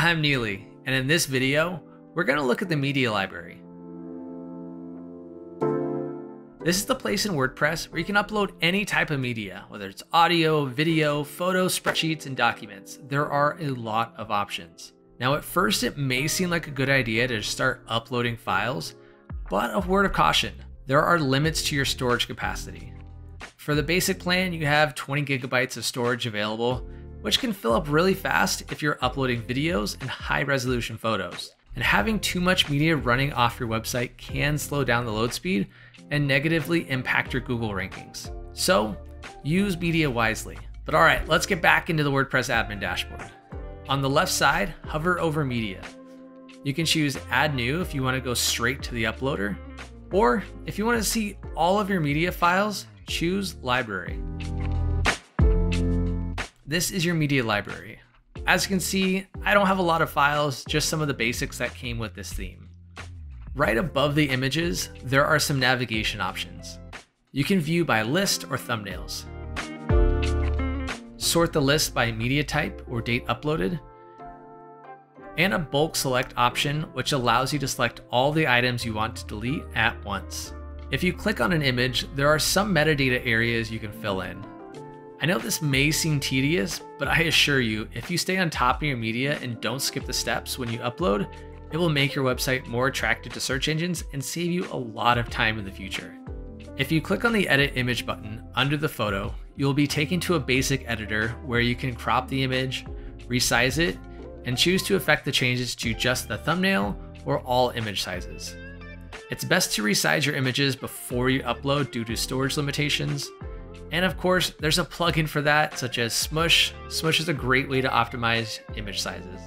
I'm Neely, and in this video, we're going to look at the media library. This is the place in WordPress where you can upload any type of media, whether it's audio, video, photos, spreadsheets, and documents. There are a lot of options. Now, at first, it may seem like a good idea to start uploading files, but a word of caution, there are limits to your storage capacity. For the basic plan, you have 20 gigabytes of storage available, which can fill up really fast if you're uploading videos and high-resolution photos. And having too much media running off your website can slow down the load speed and negatively impact your Google rankings. So use media wisely. But all right, let's get back into the WordPress admin dashboard. On the left side, hover over media. You can choose Add New if you want to go straight to the uploader, or if you want to see all of your media files, choose Library. This is your media library. As you can see, I don't have a lot of files, just some of the basics that came with this theme. Right above the images, there are some navigation options. You can view by list or thumbnails. Sort the list by media type or date uploaded. And a bulk select option, which allows you to select all the items you want to delete at once. If you click on an image, there are some metadata areas you can fill in. I know this may seem tedious, but I assure you, if you stay on top of your media and don't skip the steps when you upload, it will make your website more attractive to search engines and save you a lot of time in the future. If you click on the Edit Image button under the photo, you'll be taken to a basic editor where you can crop the image, resize it, and choose to affect the changes to just the thumbnail or all image sizes. It's best to resize your images before you upload due to storage limitations. And of course, there's a plugin for that, such as Smush. Smush is a great way to optimize image sizes.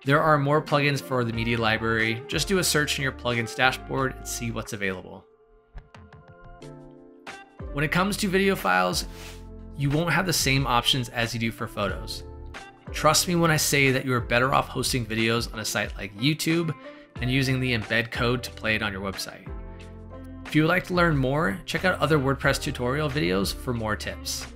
There are more plugins for the media library. Just do a search in your plugins dashboard and see what's available. When it comes to video files, you won't have the same options as you do for photos. Trust me when I say that you are better off hosting videos on a site like YouTube and using the embed code to play it on your website. If you would like to learn more, check out other WordPress tutorial videos for more tips.